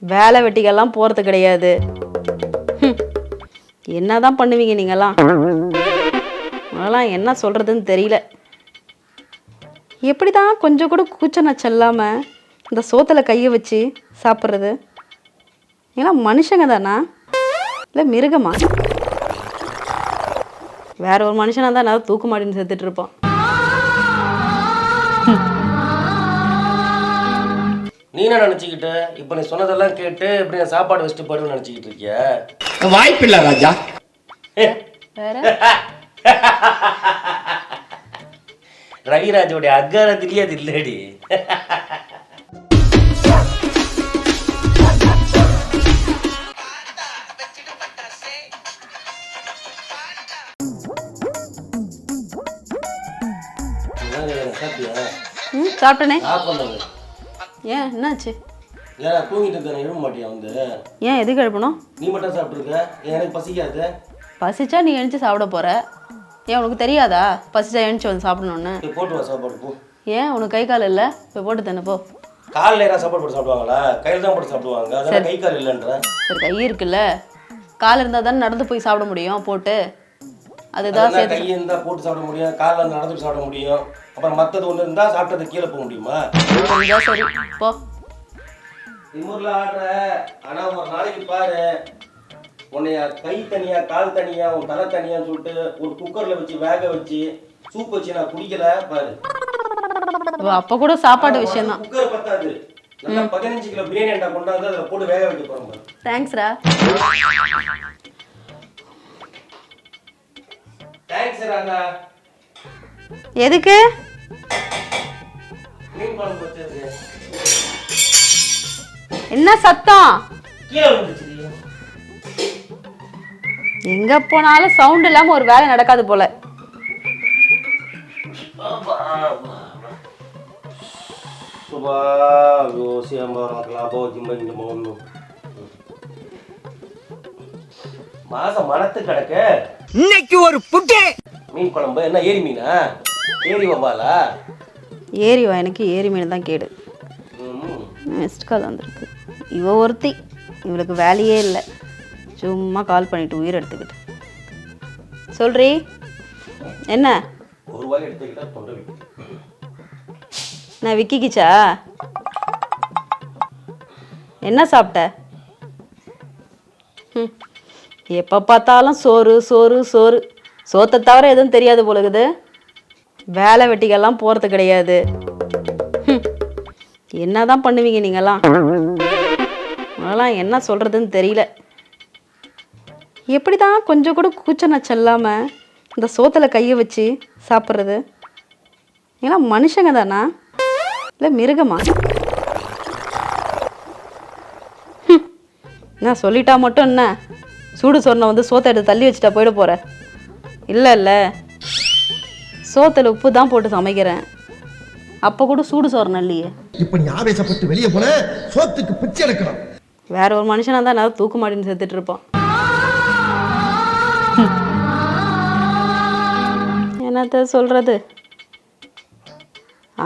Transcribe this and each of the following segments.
வேலை வெட்டிக்கெல்லாம் போகிறது கிடையாது. என்ன தான் பண்ணுவீங்க நீங்கள்லாம்? அதெல்லாம் என்ன சொல்கிறதுன்னு தெரியல. எப்படி தான் கொஞ்சம் கூட கூச்ச நச்சம் இல்லாமல் இந்த சோத்தில் கையை வச்சு சாப்பிட்றது? ஏன்னா மனுஷங்க தானா இல்லை மிருகமா? வேற ஒரு மனுஷனாக தான் நான் தூக்கு மாட்டின்னு செத்துட்டு இருப்பான். நீ என்ன நினச்சிக்கிட்ட? இப்போ நீ சொன்னதெல்லாம் கேட்டு இப்படி நான் சாப்பாடு வச்சுட்டு போடுவேன்னு நினச்சிக்கிட்டு இருக்கிய? வாய்ப்பில்லை ராஜா. வேற ரவிராஜோடைய அக்காரத்திலேயே அது இல்லடி. சாப்பிட்டனே. பண்ணது ஏன் என்னாச்சு? ஏன் தூங்கிட்டு இருக்க? எழுத மாட்டியா வந்து? ஏன் எதுக்கு எழுப்பணும்? நீ மட்டும் சாப்பிட்ருக்க, எனக்கு பசிக்காது. பசிச்சா நீ எழுந்து சாப்பிட போற. ஏன் உனக்கு தெரியாதா பசிச்சா எழுந்துச்சு வந்து சாப்பிடணும்னு? போட்டு வா சாப்பாடு போ. ஏன் உனக்கு கை கால் இல்லை? இப்போ போட்டு தானே போ. காலில் யாராவது சாப்பாடு போட்டு சாப்பிடுவாங்களா? கையில் தான் போட்டு சாப்பிடுவாங்க. அதெல்லாம் கை கால் இல்லைன்ற. சரி, கை இருக்குல்ல, கால் இருந்தால் தானே நடந்து போய் சாப்பிட முடியும் போட்டு. அதுதான் கை இருந்தால் போட்டு சாப்பிட முடியும், காலில் இருந்து நடந்துட்டு சாப்பிட முடியும். அப்புறம் மற்றது ஒன்று இருந்தால் சாப்பிட்டது கீழே போக முடியுமா? சரி போ. திமுறில் ஆடுற. ஆனால் ஒரு நாளைக்கு பாரு, உன்னைய கை தனியா கால் தனியா உன் தலை தனியான்னு சொல்லிட்டு ஒரு குக்கரில் வச்சு வேக வச்சு சூப் வச்சு நான் குடிக்கல பாரு. அப்போ கூட சாப்பாடு விஷயம் தான். குக்கர் பத்தாது, நல்லா 15 கிலோ பிரியாணி அண்டா கொண்டாந்து அதில் போட்டு வேக வைக்க போகிறோம். தேங்க்ஸ்ரா. தேங்க்ஸ் ராங்கா. எதுக்கு? மீன் குழம்பு வச்சது. என்ன சத்தம்? கீழே விழுந்துச்சு. எங்க போனாலும் சவுண்ட் இல்லாம ஒரு வேலை நடக்காது போல. மாசம் மனத்து கிடக்க இன்னைக்கு ஒரு புட்டு மீன் குழம்பு. என்ன ஏரி மீனா? ஏரி வவ்வாலா? ஏரி எனக்கு ஏரி மீன் தான் கேடு. மிஸ்ட் கால் வந்திருக்கு. இவ ஒருத்தி, இவளுக்கு வேலையே இல்லை, சும்மா கால் பண்ணிட்டு உயிர் எடுத்துக்கிட்டு. சொல்றீ என்ன? ஒரு வாய் எடுத்துக்கிட்டா தொண்டை விட்டு. நான் விக்கிக்கிச்சா? என்ன சாப்பிட்ட? எப்போ பார்த்தாலும் சோறு சோறு சோறு. சோத்தை தவிர எதுவும் தெரியாது போலகுது. வேலை வெட்டிக்கெல்லாம் போகிறது கிடையாது. என்ன தான் பண்ணுவீங்க நீங்கள்லாம்? அதெல்லாம் என்ன சொல்கிறதுன்னு தெரியல. எப்படி தான் கொஞ்சம் கூட கூச்ச நச்சம் இல்லாமல் இந்த சோத்தில் கையை வச்சு சாப்பிட்றது? ஏன்னா மனுஷங்க தானா இல்லை மிருகமா? நான் சொல்லிட்டா மட்டும் என்ன, சூடு சொன்ன வந்து சோத்தை எடுத்து தள்ளி வச்சுட்டா போயிட போகிற? இல்லை இல்லை, சோத்தில் உப்பு தான் போட்டு சமைக்கிறேன். அப்போ கூட சூடு சோறணும் இல்லையே. இப்போ நீ ஆவேசப்பட்டு வெளியே போன சோத்துக்கு பிச்சை எடுக்கணும். வேற ஒரு மனுஷனாக தான் நான் தூக்கு மாட்டின்னு செத்துட்டு இருப்பான். என்னத்த சொல்கிறது?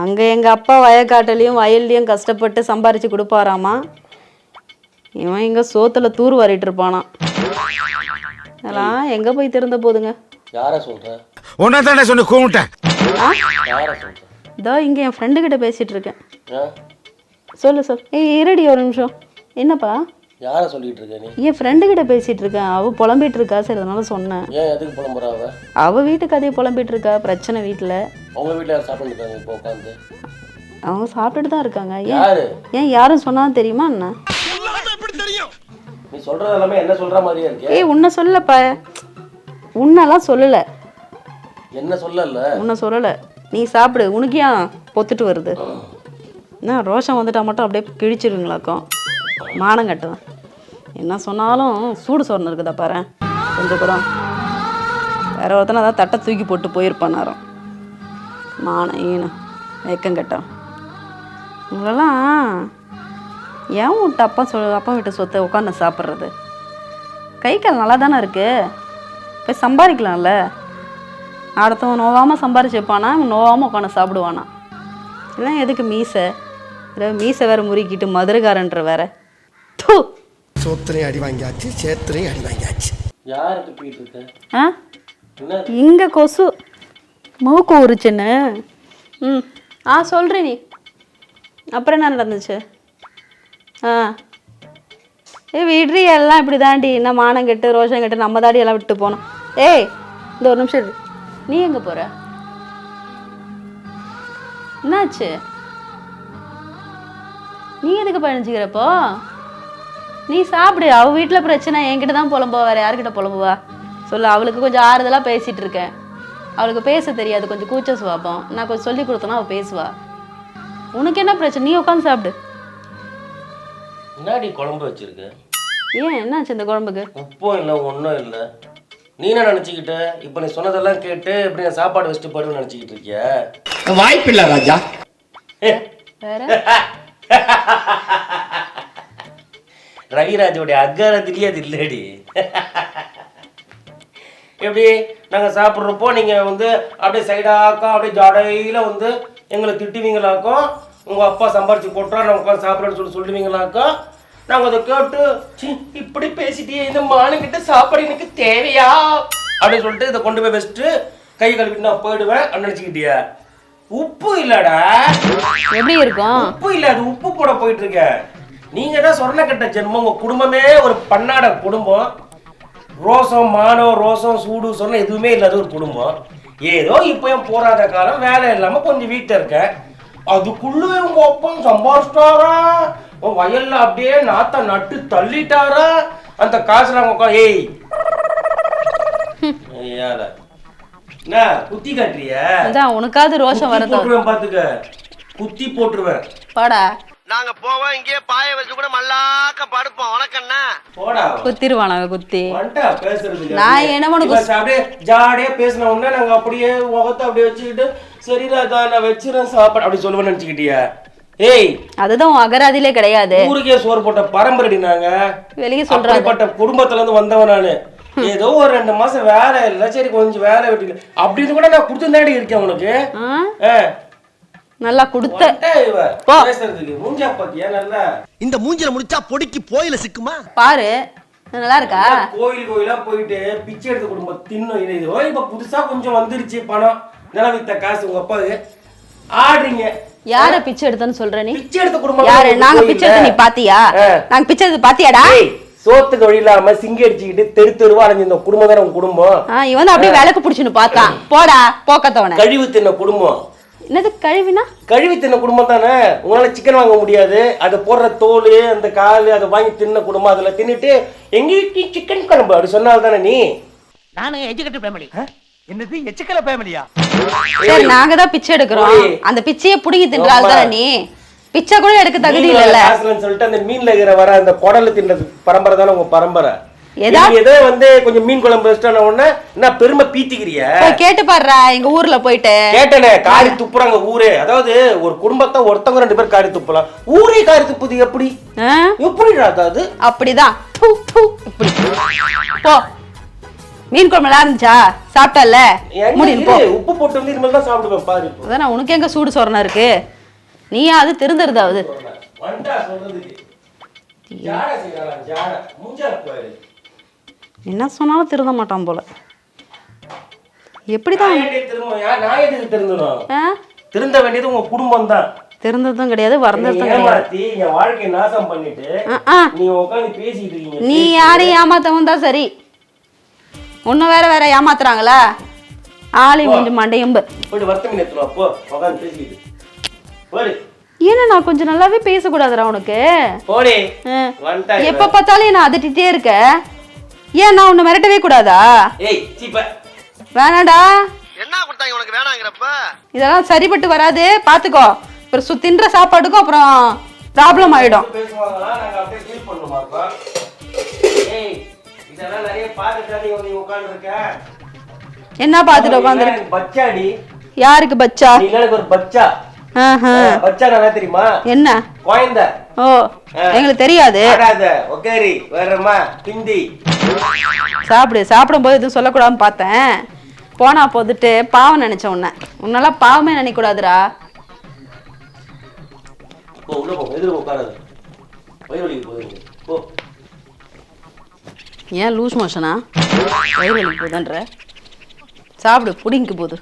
அங்கே எங்கள் அப்பா வயக்காட்டிலையும் வயல்லையும் கஷ்டப்பட்டு சம்பாரித்து கொடுப்பாராமா. இவன் இங்கே சோத்தில் தூர் வாரிட்டு இருப்பானா. அதெல்லாம் எங்கே போய் திறந்த போதுங்க. யாரை சொல்ற? உன்னை தானே சொன்ன கூப்பிட்டேன். யாரை சொல்ற? இதோ இங்கே என் ஃப்ரெண்டுக்கிட்ட பேசிகிட்டு இருக்கேன். சொல்லு சொல். இருடி ஒரு நிமிஷம். என்னப்பா? யாரை சொல்லிட்டு இருக்க நீ? என் ஃப்ரெண்டுக்கிட்ட பேசிகிட்டு இருக்கேன். அவள் புலம்பிகிட்டு இருக்கா. சரி அதனால சொன்னேன். ஏன் எதுக்கு புலம்புறா அவ? அவள் வீட்டுக்கு அதே புலம்பிகிட்டு இருக்கா, பிரச்சனை வீட்டில். அவங்க வீட்டில் யாரும் சாப்பிட்டு இருக்காங்க இப்போ உட்காந்து? அவங்க சாப்பிட்டுட்டு தான் இருக்காங்க. யாரு? ஏன் யாரும் சொன்னாலும் தெரியுமா என்ன? நீ சொல்றது எல்லாமே என்ன சொல்ற மாதிரியே இருக்கு. உன்னை சொல்லப்பா, உன்னெல்லாம் சொல்லலை. என்ன சொல்லல? உன்னை சொல்லலை. நீ சாப்பிடு. உனக்கு ஏன் பொத்துட்டு வருது? என்ன ரோஷம் வந்துட்டா மட்டும் அப்படியே கிழிச்சிருங்களாக்கும். மானம் கட்டுவேன். என்ன சொன்னாலும் சூடு சோறுன்னு இருக்குதா பாரு கொஞ்சம் கூட. வேற ஒருத்தனை அதான் தட்டை தூக்கி போட்டு போயிருப்பான் நேரம். மானம் ஈனம் வெக்கம் கட்டம். உங்களெல்லாம் ஏன் விட்டு அப்பா வீட்டு சொத்தை உட்காந்து சாப்பிட்றது? கை கால் நல்லா தானே இருக்குது, போய் சம்பாதிக்கலாம்ல. அடுத்தவன் நோவாமல் சம்பாரிச்சு வைப்பானா, அவன் நோவாமல் உட்காந்து சாப்பிடுவானா? இல்லை எதுக்கு மீசை? இல்லை மீசை வேறு முறுக்கிட்டு மதுரைக்காரன்ற வேற. சோத்திரையும் அடி வாங்கியாச்சு சேத்திரையும் அடி வாங்கியாச்சு. யாரை துப்பிட்டு இருக்க? ஆ என்ன இங்கே கொசு மூக்கு உரிச்சுன்னு. ம் சொல்கிறேன் நீ. அப்புறம் என்ன நடந்துச்சு? விட்ரி எல்லாம் இப்படி தாண்டி, என்ன மானம் கெட்டு ரோஷம் கெட்டு நம்ம தாடி எல்லாம் விட்டு போனோம். ஏய் இந்த ஒரு நிமிஷம் இரு. நீ எங்கே போகிற? என்னாச்சு? நீ எதுக்கு பயணிச்சுக்கிறப்போ? நீ சாப்பிடு. அவள் வீட்டில் பிரச்சனை, என்கிட்ட தான் புலம்புவா, வேறு யார்கிட்ட புலம்புவா சொல்லு. அவளுக்கு கொஞ்சம் ஆறுதலாக பேசிகிட்டு இருக்கேன். அவளுக்கு பேச தெரியாது, கொஞ்சம் கூச்ச சுவாபம். நான் கொஞ்சம் சொல்லி கொடுத்தேன்னா அவள் பேசுவா. உனக்கு என்ன பிரச்சனை? நீ உட்காந்து சாப்பிடு. முன்னாடி குழம்பு வச்சிருக்க? ஏன் என்னாச்சு இந்த குழம்புக்கு? உப்பும் இல்லை ஒன்றும் இல்லை. நீ என்ன நினச்சிக்கிட்ட? இப்போ நீ சொன்னதெல்லாம் கேட்டு இப்படி நான் சாப்பாடு வச்சுட்டு போய்டுன்னு நினச்சிக்கிட்டு இருக்கியா? வாய்ப்பில்லை ராஜா. வேற ரவிராஜோடைய அக்காரத்திலேயே அது இல்லடி. எப்படி நாங்கள் சாப்பிட்றப்போ நீங்கள் வந்து அப்படியே சைடாக்கா அப்படியே ஜடையில் வந்து எங்களை திட்டுவீங்களாக்கும். உங்கள் அப்பா சம்பாரிச்சு போட்டா நான் உட்காந்து சாப்பிட்றேன்னு சொல்லுவீங்களாக்கும். நாங்கள் அதை கேட்டு இப்படி பேசிட்டே இந்த மானுக்கிட்ட சாப்பாடு எனக்கு தேவையா அப்படின்னு சொல்லிட்டு இதை கொண்டு போய் வச்சுட்டு கை கழுவிட்டு நான் போயிடுவேன் அப்படின்னு நினச்சிக்கிட்டியா? உப்பு இல்லடா. எப்படி இருக்கும்? உப்பு இல்லை, அது உப்பு போட போயிட்டு இருக்க. நீங்க தான் சொன்ன கட்ட ஜென்மம். உங்க குடும்பமே ஒரு பன்னாட குடும்பம். ரோசம் மானம் ரோசம் சூடு சொன்ன எதுவுமே இல்லாத ஒரு குடும்பம். ஏதோ இப்பயும் போராத காலம், வேலை இல்லாம கொஞ்சம் வீட்டில் இருக்க. அதுக்குள்ள உங்க அப்பன் சம்பாதிச்சிட்டாரா, உன் வயல்ல அப்படியே நாத்த நட்டு தள்ளிட்டாரா, அந்த காசுல உங்க ஏய் என்ன குத்தி காட்டுறிய? உனக்காவது ரோஷம் வரது பாத்துக்க, குத்தி போட்டுருவேன். பாடா. நாங்க போவோம், இங்கே பாய வச்சு கூட மல்லாக்க படுப்போம். உனக்கண்ணா போடா குத்திருவானாங்க குத்தி. பேசுறது நான் என்ன அப்படியே ஜாடியா பேசின உடனே நாங்க அப்படியே முகத்தை அப்படியே வச்சுக்கிட்டு சரிடா நான் வச்சிருந்தேன் சாப்பாடு அப்படி சொல்லுவேன்னு நினைச்சுக்கிட்டியா? ஏய் அதுதான் உன் அகராதிலே கிடையாது. ஊருக்கே சோறு போட்ட பரம்பரை நாங்க. வெளியே சொல்றாங்க குடும்பத்துல இருந்து வந்தவன் நானு. ஏதோ ஒரு 2 மாசம் வேலை இல்லை, சரி கொஞ்சம் வேலை விட்டு அப்படின்னு கூட நான் கொடுத்துருந்தாடி இருக்கேன் உனக்கு. நல்லா கொடுத்த மூஞ்சா பாத்தியா? நல்லா இந்த மூஞ்சில முடிச்சா பொடிக்கு போயில சிக்குமா பாரு. நல்லா இருக்கா? கோயிலா போயிட்டு பிச்சை எடுத்த குடும்பம் தின்னும். இது இப்ப புதுசா கொஞ்சம் வந்துருச்சு பணம், நிலம் வித்த காசு உங்க அப்பாவுக்கு ஆடுறீங்க. யார பிச்சை எடுத்தன்னு சொல்ற நீ? பிச்சை எடுத்த குடும்பம் யாரு? நாங்க பிச்சை எடுத்து நீ பாத்தியா? நாங்க பிச்சை எடுத்து பாத்தியாடா? சோத்துக்கு வழி இல்லாம சிங்கி அடிச்சுக்கிட்டு தெரு தெருவா அலைஞ்ச இந்த குடும்பம் தானே உங்க குடும்பம். இவன் அப்படியே விளக்கு பிடிச்சுன்னு பார்த்தான். போடா போக்கத்தவன. கழிவு தின்ன குடும்பம். என்னது கழிவுனா? கழுவி தின்ன குடும்பம் தானே. உங்களால சிக்கன் வாங்க முடியாது, அதை போடுற தோல் அந்த கால் அதை வாங்கி தின்ன குடும்பம். அதுல தின்னுட்டு எங்க சிக்கன் குழம்பு அப்படி சொன்னால தானே நீ. நானும் எஜுகேட்டட் ஃபேமிலி. என்னது எச்சுக்கல ஃபேமிலியா? சரி நாங்க தான் பிச்சை எடுக்கிறோம். அந்த பிச்சையை புடுங்கி தின்றால் தானே நீ. பிச்சை கூட எடுக்க தகுதி இல்ல சொல்லிட்டு அந்த மீன்ல இருக்கிற வர அந்த குடல தின்றது பரம்பரை தானே உங்க பரம்பரை. ஏதோ வந்து கொஞ்சம் மீன் குழம்பு வச்சிட்டான உடனே என்ன பெருமை பீத்திக்கிறிய? கேட்டு பாடுறா எங்க ஊர்ல போயிட்டு. கேட்டனே காரி துப்புறாங்க ஊரே. அதாவது ஒரு குடும்பத்தை ஒருத்தவங்க 2 பேர் காரி துப்பலாம், ஊரே காரி துப்புது எப்படி? எப்படிடா அது? அப்படிதான். போ மீன் குழம்பு நல்லா இருந்துச்சா? சாப்பிட்டல்ல? உப்பு போட்டு வந்து இனிமேல் தான் சாப்பிடுவேன் பாரு. அதான் உனக்கு எங்க சூடு சொரணா இருக்கு? நீ அது திருந்துறதாவது. என்ன சொன்னாலும் திருந்த மாட்டான் போல. எப்படிதான் திருந்த வேண்டியது உங்க குடும்பம் தான். திருந்ததும் கிடையாது, வரந்ததும் கிடையாது. என் வாழ்க்கையை நாசம் பண்ணிட்டு நீ உட்கார்ந்து பேசிட்டு இருக்கீங்க. நீ யாரையும் ஏமாத்தவும் தான் சரி. உன்ன வேற ஏமாத்துறாங்களா? ஆளி கொஞ்சம் மண்டையம்பு போயிட்டு வருத்தம் நேத்துவா போ உட்கார்ந்து பேசிட்டு போடு. ஏன்னா நான் கொஞ்சம் நல்லாவே பேசக்கூடாதுடா உனக்கு. போடி. எப்ப பார்த்தாலும் என்ன அதட்டிட்டே இருக்க. ஏன் நான் உன்னை மிரட்டவே கூடாதா? ஏய் சீப்ப வேணாடா. என்ன கொடுத்தாங்க உனக்கு வேணாங்கறப்ப? இதெல்லாம் சரிப்பட்டு வராது, பாத்துக்கோ. அப்புறம் தின்ற சாப்பாட்டுக்கும் அப்புறம் ப்ராப்ளம் ஆயிடும். பேசுவாங்களா? நாங்க அப்படியே ஃபீல் பண்ணுமாப்பா. ஏய் இதெல்லாம் நிறைய பாத்துட்டு நீ உட்கார்ந்து இருக்க. என்ன பாத்துட்டு உட்கார்ந்து? பச்சாடி. யாருக்கு பச்சா? நீ எனக்கு ஒரு பச்சா. பச்சா என்ன தெரியுமா? என்ன குழந்தை. ஓ எங்களுக்கு தெரியாது. ஓகேரி வேறமா ஹிந்தி. சாப்பிடும்போது எதுவும் சொல்லக்கூடாதுன்னு பார்த்தேன். போனா போதுட்டு பாவம் நினைச்சேன் உன்னை. உன்னால பாவமே நினைக்க கூடாதுடா. போ உள்ள போ, எதிர உட்காராத. வயிறு வலிக்கு போகுது. போ. ஏன் லூஸ் மோஷனா? வயிறு வலிக்கு போகுதுன்ற. சாப்பிடு, புடிங்கு போகுது.